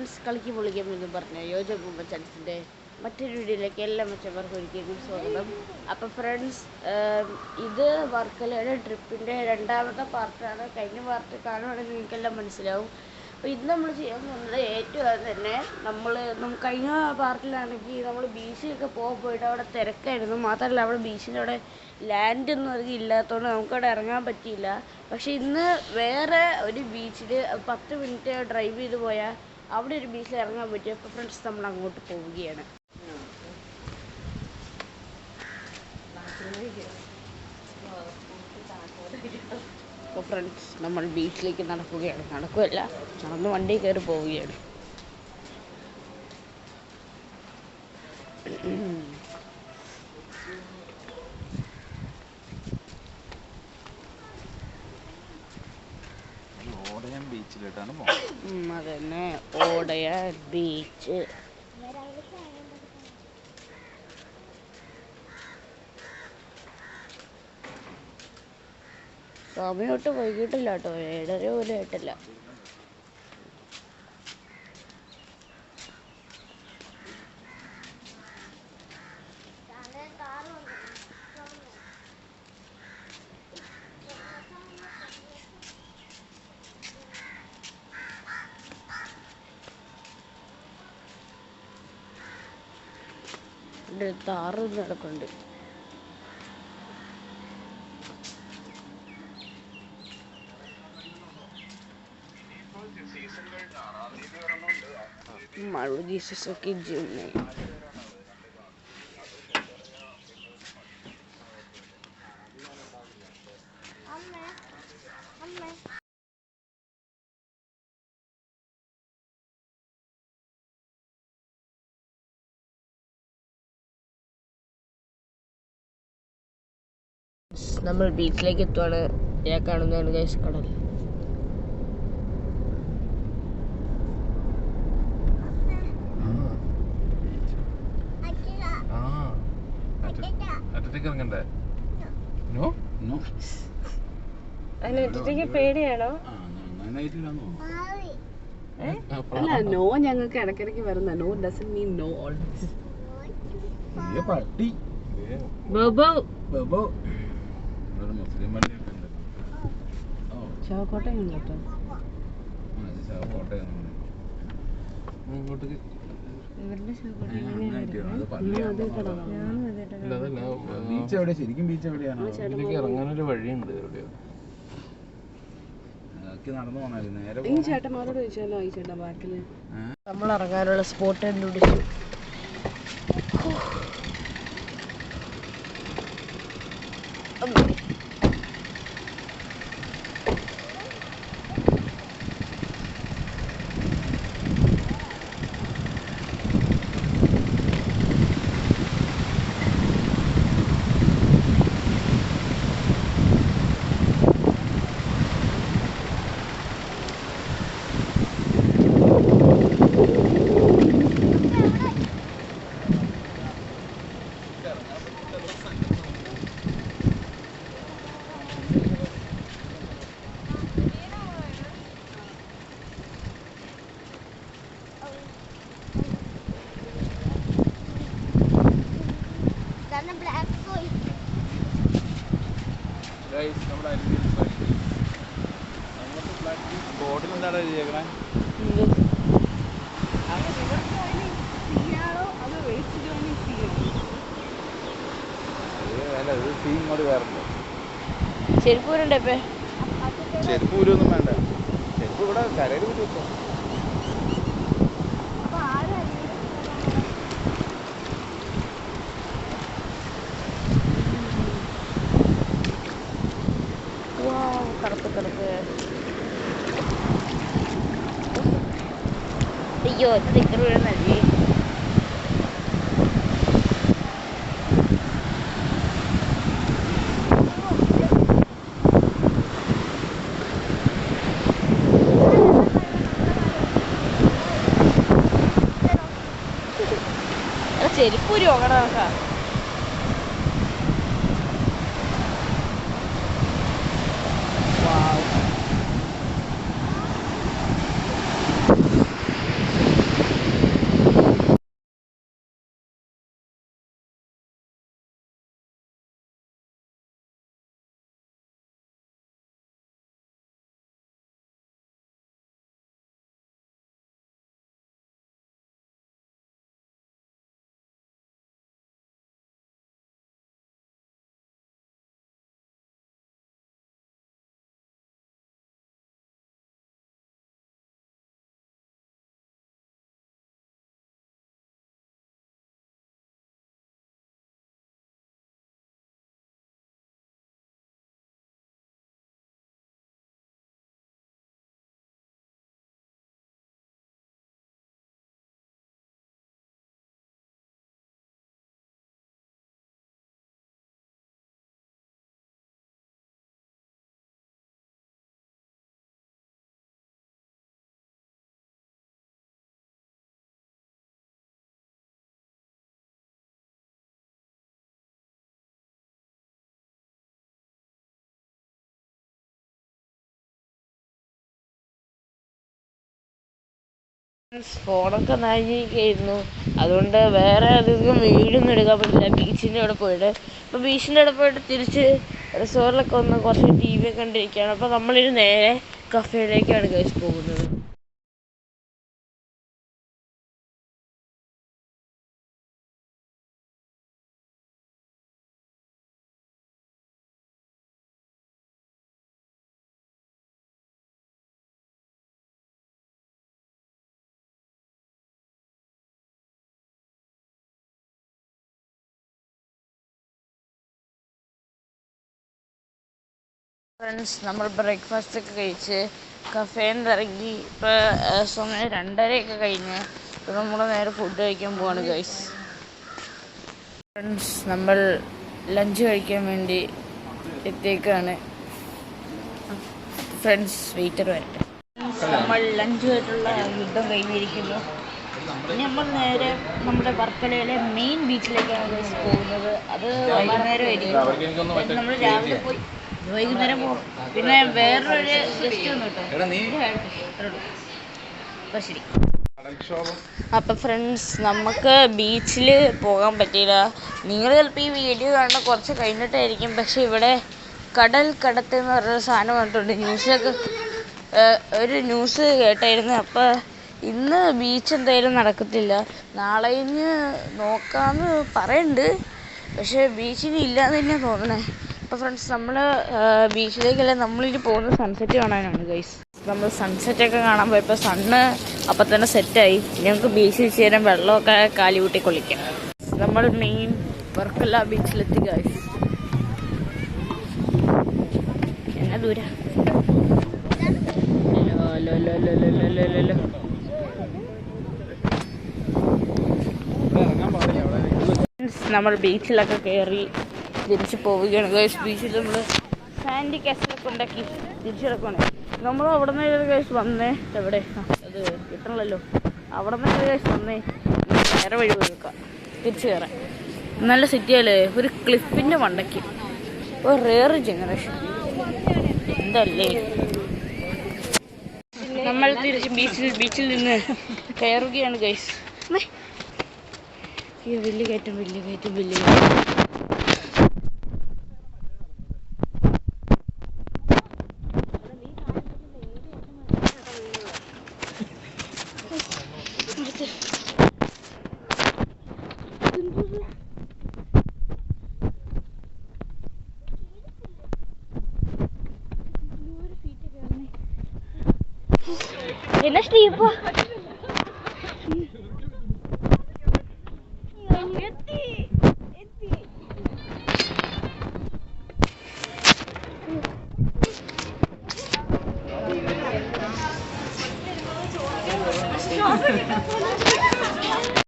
Friends കളിക്ക് പൊളിക്കാം എന്ന് പറഞ്ഞ യോജോ കുമ്പ ചാൻസിൻ്റെ മറ്റൊരു വീഡിയോയിലേക്ക് എല്ലാ മച്ചന്മാർക്കും ഒരിക്കലും സ്വാഗതം. അപ്പോൾ ഫ്രണ്ട്സ്, ഇത് വർക്കലയുടെ ട്രിപ്പിൻ്റെ രണ്ടാമത്തെ പാർട്ടാണ്. കഴിഞ്ഞ പാർട്ട് കാണുവാണെങ്കിൽ നിങ്ങൾക്കെല്ലാം മനസ്സിലാവും. അപ്പോൾ ഇന്ന് നമ്മൾ ചെയ്യാൻ പോകുന്നത് ഏറ്റവും തന്നെ നമ്മൾ കഴിഞ്ഞ പാർട്ടിലാണെങ്കിൽ നമ്മൾ ബീച്ചിലൊക്കെ പോയിട്ട് അവിടെ തിരക്കായിരുന്നു. മാത്രമല്ല അവിടെ ബീച്ചിൻ്റെ അവിടെ ലാൻഡ് ഒന്നും അധികം ഇല്ലാത്തതുകൊണ്ട് നമുക്കവിടെ ഇറങ്ങാൻ പറ്റിയില്ല. പക്ഷേ ഇന്ന് വേറെ ഒരു ബീച്ചിൽ 10 മിനിറ്റ് ഡ്രൈവ് ചെയ്ത് പോയാൽ അവിടെ ഒരു ബീച്ചിൽ ഇറങ്ങാൻ പറ്റും. അപ്പോൾ ഫ്രണ്ട്സ് നമ്മൾ അങ്ങോട്ട് പോവുകയാണ്. അപ്പോൾ ഫ്രണ്ട്സ്, നമ്മൾ ബീച്ചിലേക്ക് നടക്കുകയാണ്. നടക്കുകയല്ല, നടന്ന് വണ്ടി കയറി പോവുകയാണ്. അതന്നെ, ഓടയാൻ ബീച്ച്. സമയോട്ട് വൈകിട്ടില്ല കേട്ടോ, 7:30 പോലും ആയിട്ടില്ല. താറ് നടക്കുന്നുണ്ട്. Maruti Suzuki Jimny. നമ്മൾ ബീച്ചിലേക്ക് എത്തുവാണ്. ഞാൻ കാണുന്നതാണ് ഗൈസ് കടൽ. പേടിയാണോ? അല്ല, നോ ഞങ്ങൾക്ക് ഇടയ്ക്കിടയ്ക്ക് വരുന്ന. No doesn't mean no always. ചാവക്കോട്ടയാണ് കേട്ടോ. ഇവരുടെ ഇറങ്ങാനൊരു വഴിയുണ്ട്. ഈ ചേട്ടന്മാരോട് ചോദിച്ചാലോ? ഈ ചേട്ടാ ബാക്കില് നമ്മൾ ഇറങ്ങാനുള്ള സ്പോട്ട് കണ്ടുപിടിച്ചു. ബോർഡിൽ എന്താണ് എഴുതിയേക്കണേ? ചെരുപ്പൂരുണ്ട്. ചെരുപ്പ് ഊരൊന്നും വേണ്ട. ചെരുപ്പ് ഇവിടെ കരയിൽ വെച്ചോ. കറുപ്പ് കറുപ്പ്. അയ്യോ, സ്റ്റിക്കർ വീഴുന്നല്ലേ. ചെരുപ്പൂരി നോക്കണം നോക്കാം. ഫോണൊക്കെ നനഞ്ഞിരിക്കുന്നു, അതുകൊണ്ട് വേറെ അധികം വീടൊന്നും എടുക്കാൻ പറ്റില്ല ബീച്ചിൻ്റെ അവിടെ പോയിട്ട്. അപ്പോൾ ബീച്ചിൻ്റെ അവിടെ പോയിട്ട് തിരിച്ച് റിസോർട്ടിലൊക്കെ ഒന്ന് കുറച്ച് TV ഒക്കെ കണ്ടിരിക്കുകയാണ്. അപ്പോൾ നമ്മളിത് നേരെ കഫേയിലേക്കാണ് ഗൈസ് പോകുന്നത്. ഫ്രണ്ട്സ്, നമ്മൾ ബ്രേക്ക്ഫാസ്റ്റ് ഒക്കെ കഴിച്ച് കഫേയിൽ നിന്ന് ഇറങ്ങി ഇപ്പോൾ സമയം 2:30 കഴിഞ്ഞ്. ഇപ്പോൾ നമ്മൾ നേരെ ഫുഡ് കഴിക്കാൻ പോവാണ് ഗൈസ്. ഫ്രണ്ട്സ്, നമ്മൾ ലഞ്ച് കഴിക്കാൻ വേണ്ടി എത്തിയേക്കാണ്. ഫ്രണ്ട്സ്, വെയിറ്റർ വരട്ടെ. നമ്മൾ ലഞ്ചുമായിട്ടുള്ള യുദ്ധം കഴിഞ്ഞിരിക്കുന്നു. ഇനി നമ്മൾ നേരെ നമ്മുടെ വർക്കലയിലെ മെയിൻ ബീച്ചിലേക്കാണ് ഗൈസ് പോകുന്നത്. അത് വൈകുന്നേരമായിരിക്കും. നമ്മൾ രാവിലെ പോയി വൈകുന്നേരം പോകും. പിന്നെ വേറൊരു ഗസ്റ്റ് വന്നു കേട്ടോ. ശരി. അപ്പം ഫ്രണ്ട്സ്, നമുക്ക് ബീച്ചിൽ പോകാൻ പറ്റിയില്ല. നിങ്ങൾ ചിലപ്പോൾ ഈ വീഡിയോ കാണുന്ന കുറച്ച് കഴിഞ്ഞിട്ടായിരിക്കും. പക്ഷെ ഇവിടെ കടൽ കടത്ത് എന്ന് പറഞ്ഞൊരു സാധനം വന്നിട്ടുണ്ട്. ന്യൂസിലൊക്കെ ഒരു ന്യൂസ് കേട്ടായിരുന്നു. അപ്പോൾ ഇന്ന് ബീച്ച് എന്തായാലും നടക്കത്തില്ല, നാളെ കഴിഞ്ഞ് നോക്കാമെന്ന് പറയുന്നുണ്ട്. പക്ഷേ ബീച്ചിന് ഇല്ലയെന്ന് തന്നെയാണ് തോന്നണേ. അപ്പോൾ ഫ്രണ്ട്സ്, നമ്മൾ ബീച്ചിലേക്കല്ല, നമ്മളിനി പോകുന്നത് സൺസെറ്റ് കാണാനാണ് ഗൈസ്. നമ്മൾ സൺസെറ്റൊക്കെ കാണാൻ പോയപ്പോൾ സണ്ണ് അപ്പം തന്നെ സെറ്റായി. ഞങ്ങൾക്ക് ബീച്ചിൽ ചേരാൻ വെള്ളമൊക്കെ കാലുകൂട്ടി കൊള്ളിക്കാം. നമ്മൾ മെയിൻ വർക്കല ബീച്ചിലെത്തി ഗൈസ്. എന്നാ ദൂരം നമ്മൾ ബീച്ചിലൊക്കെ കയറി തിരിച്ച് പോവുകയാണ് ഗൈസ്. ബീച്ചിൽ നമ്മൾ സാൻഡി കാസിലൊക്കെ ഉണ്ടാക്കി തിരിച്ചു കിടക്കുകയാണ്. നമ്മൾ അവിടെ നിന്ന് ഗൈസ് വന്നേ. എവിടെ അത് കിട്ടണമല്ലോ. അവിടെ നിന്ന് ഗൈസ് വന്നേ, വേറെ വഴി പോയിക്കാം തിരിച്ചു കയറാൻ. നല്ല സിറ്റിയല്ലേ, ഒരു ക്ലിഫിൻ്റെ മണ്ടയ്ക്ക്. ഒരു റെയർ ജനറേഷൻ എന്തല്ലേ. നമ്മൾ തിരിച്ച് ബീച്ചിൽ നിന്ന് കയറുകയാണ് ഗൈസ്. വലിയ കയറ്റം. എന്നാ സ്റ്റീപ്പാ